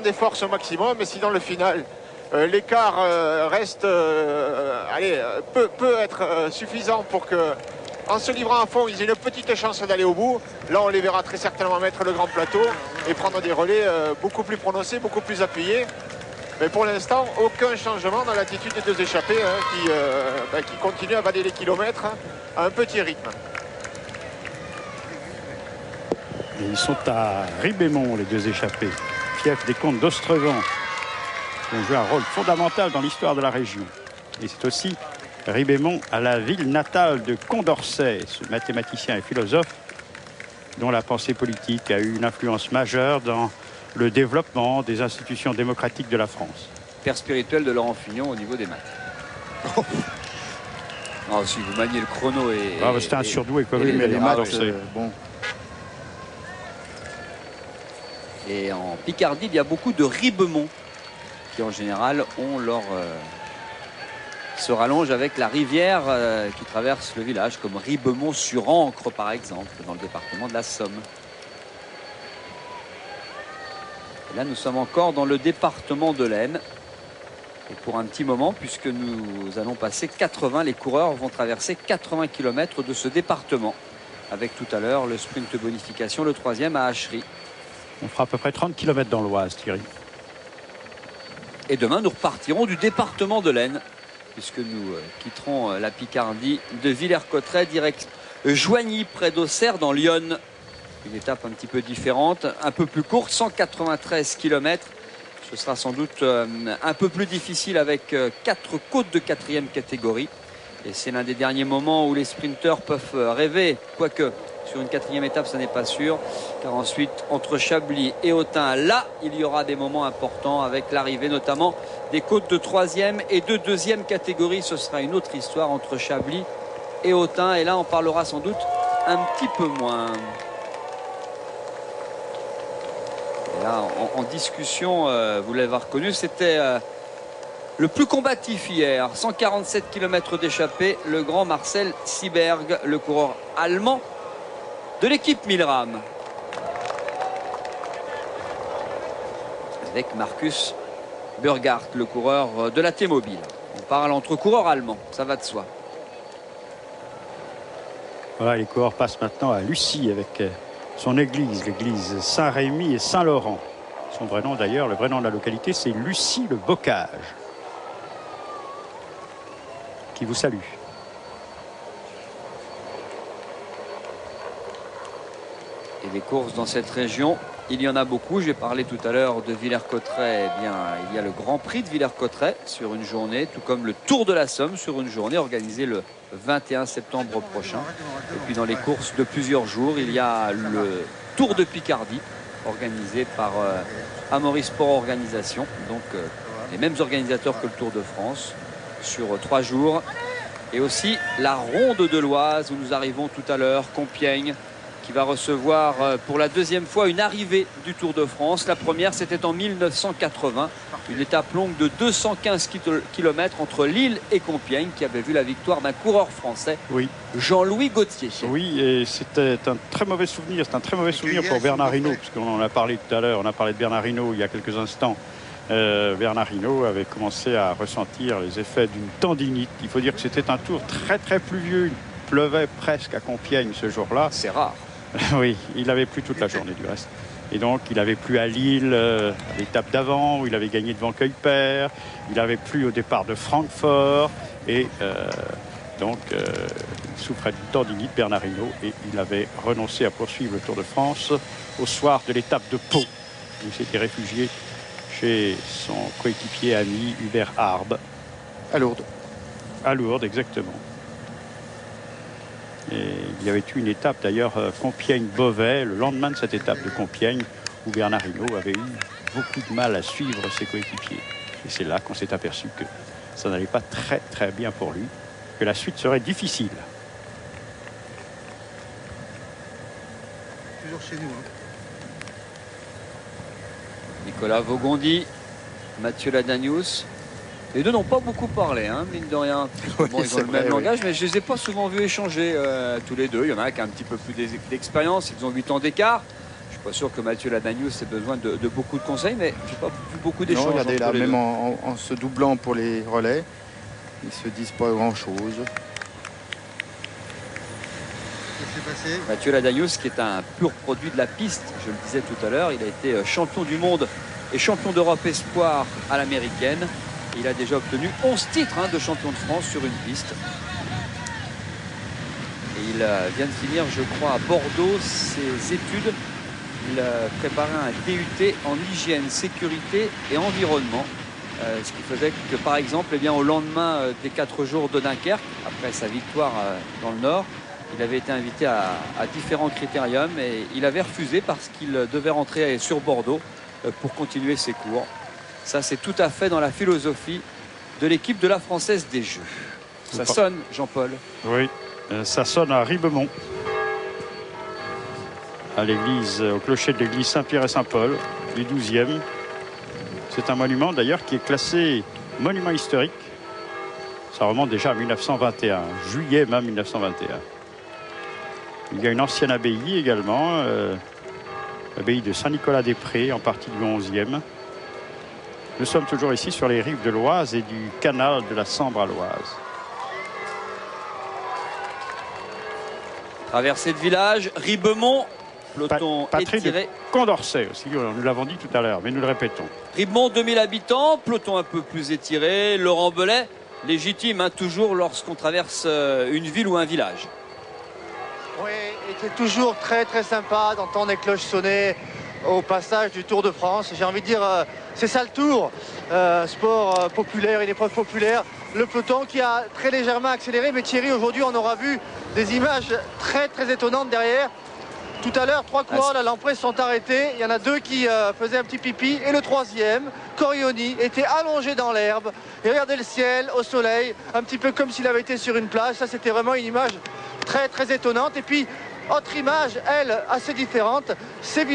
des forces au maximum, et si dans le final l'écart reste, peut être suffisant pour que, en se livrant à fond, ils aient une petite chance d'aller au bout. Là, on les verra très certainement mettre le grand plateau et prendre des relais beaucoup plus prononcés, beaucoup plus appuyés. Mais pour l'instant, aucun changement dans l'attitude des deux échappés qui continuent à valer les kilomètres à un petit rythme. Et ils sont à Ribémont, les deux échappés, fief des comtes d'Ostrevan, qui ont joué un rôle fondamental dans l'histoire de la région. Et c'est aussi Ribémont à la ville natale de Condorcet, ce mathématicien et philosophe dont la pensée politique a eu une influence majeure dans le développement des institutions démocratiques de la France. Père spirituel de Laurent Fignon au niveau des maths. Non, si vous maniez le chrono et... C'était un surdoué comme lui, mais les maths, bon. Et en Picardie, il y a beaucoup de Ribemont qui en général ont leur... se rallongent avec la rivière qui traverse le village, comme Ribemont-sur-Ancre par exemple, dans le département de la Somme. Et là, nous sommes encore dans le département de l'Aisne. Et pour un petit moment, puisque nous allons passer 80, les coureurs vont traverser 80 km de ce département. Avec tout à l'heure le sprint bonification, le 3e à Achery. On fera à peu près 30 km dans l'Oise, Thierry. Et demain, nous repartirons du département de l'Aisne, puisque nous quitterons la Picardie de Villers-Cotterêts, direct Joigny, près d'Auxerre, dans l'Yonne. Une étape un petit peu différente, un peu plus courte, 193 km. Ce sera sans doute un peu plus difficile avec 4 côtes de 4e catégorie. Et c'est l'un des derniers moments où les sprinteurs peuvent rêver, quoique sur une 4e étape, ce n'est pas sûr, car ensuite, entre Chablis et Autun, là, il y aura des moments importants avec l'arrivée notamment des côtes de 3e et de 2e catégorie. Ce sera une autre histoire entre Chablis et Autun. Et là, on parlera sans doute un petit peu moins. Et là, en discussion, vous l'avez reconnu, c'était le plus combatif hier. 147 km d'échappée, le grand Marcel Sieberg, le coureur allemand de l'équipe Milram. Avec Markus Burghardt, le coureur de la T-Mobile. On parle entre coureurs allemands, ça va de soi. Voilà, les coureurs passent maintenant à Lucie avec son église, l'église Saint-Rémy et Saint-Laurent. Son vrai nom d'ailleurs, le vrai nom de la localité, c'est Lucie-le-Bocage, qui vous salue. Et des courses dans cette région, il y en a beaucoup. J'ai parlé tout à l'heure de Villers-Cotterêts. Eh bien, il y a le Grand Prix de Villers-Cotterêts sur une journée, tout comme le Tour de la Somme sur une journée, organisé le 21 septembre prochain. Et puis dans les courses de plusieurs jours, il y a le Tour de Picardie, organisé par Amaury Sport Organisation. Donc les mêmes organisateurs que le Tour de France sur 3 jours. Et aussi la Ronde de l'Oise, où nous arrivons tout à l'heure, Compiègne, qui va recevoir pour la 2e fois une arrivée du Tour de France. La première, c'était en 1980, une étape longue de 215 km entre Lille et Compiègne, qui avait vu la victoire d'un coureur français, oui. Jean-Louis Gauthier. Oui, et c'était un très mauvais souvenir. C'est un très mauvais souvenir pour Bernard Hinault, puisqu'on en a parlé tout à l'heure. On a parlé de Bernard Hinault il y a quelques instants. Bernard Hinault avait commencé à ressentir les effets d'une tendinite. Il faut dire que c'était un tour très très pluvieux. Il pleuvait presque à Compiègne ce jour-là. C'est rare. Oui, il avait plu toute la journée du reste. Et donc, il avait plu à Lille, à l'étape d'avant, où il avait gagné devant Kuyper. Il avait plu au départ de Francfort. Et donc, il souffrait d'une tendinite, Bernard Hinault. Et il avait renoncé à poursuivre le Tour de France au soir de l'étape de Pau. Il s'était réfugié chez son coéquipier ami Hubert Harbe. À Lourdes. À Lourdes, exactement. Et il y avait eu une étape d'ailleurs Compiègne-Beauvais, le lendemain de cette étape de Compiègne, où Bernard Hinault avait eu beaucoup de mal à suivre ses coéquipiers. Et c'est là qu'on s'est aperçu que ça n'allait pas très très bien pour lui, que la suite serait difficile. Toujours chez nous. Nicolas Vaugondi, Mathieu Ladanius. Les deux n'ont pas beaucoup parlé, hein, mine de rien. Oui, bon, ils ont le même langage, mais je ne les ai pas souvent vus échanger tous les deux. Il y en a un qui a un petit peu plus d'expérience, ils ont 8 ans d'écart. Je Pas sûr que Mathieu Ladagnos ait besoin de beaucoup de conseils, mais j'ai pas vu beaucoup d'échanges. Non, regardez là, entre les même deux. en se doublant pour les relais, ils se disent pas grand-chose. Mathieu Ladagnos, qui est un pur produit de la piste, je le disais tout à l'heure, il a été champion du monde et champion d'Europe espoir à l'américaine. Il a déjà obtenu 11 titres de champion de France sur une piste. Et il vient de finir, je crois, à Bordeaux ses études. Il a préparé un DUT en hygiène, sécurité et environnement. Ce qui faisait que, par exemple, eh bien, au lendemain des 4 jours de Dunkerque, après sa victoire dans le Nord, il avait été invité à différents critériums et il avait refusé parce qu'il devait rentrer sur Bordeaux pour continuer ses cours. Ça, c'est tout à fait dans la philosophie de l'équipe de la Française des Jeux. Ça sonne, Jean-Paul. Oui, ça sonne à Ribemont, à l'église, au clocher de l'église Saint-Pierre et Saint-Paul, du 12e. C'est un monument d'ailleurs qui est classé monument historique. Ça remonte déjà à 1921, juillet même 1921. Il y a une ancienne abbaye également, l'abbaye de Saint-Nicolas-des-Prés, en partie du 11e. Nous sommes toujours ici sur les rives de l'Oise et du canal de la Sambre à l'Oise. Traversée de village, Ribemont, peloton Patrie étiré. de Condorcet aussi, nous l'avons dit tout à l'heure, mais nous le répétons. Ribemont, 2000 habitants, peloton un peu plus étiré. Laurent Belay, légitime toujours lorsqu'on traverse une ville ou un village. Oui, et c'est toujours très très sympa d'entendre les cloches sonner au passage du Tour de France. J'ai envie de dire, c'est ça le Tour, sport populaire, une épreuve populaire. Le peloton qui a très légèrement accéléré, mais Thierry, aujourd'hui on aura vu des images très très étonnantes derrière. Tout à l'heure, 3 coureurs à l'empresse sont arrêtés. Il y en a 2 qui faisaient un petit pipi. Et le 3e, Corioni, était allongé dans l'herbe. Et regardez le ciel au soleil, un petit peu comme s'il avait été sur une plage. Ça, c'était vraiment une image très très étonnante. Et puis, autre image, elle, assez différente, c'est Vino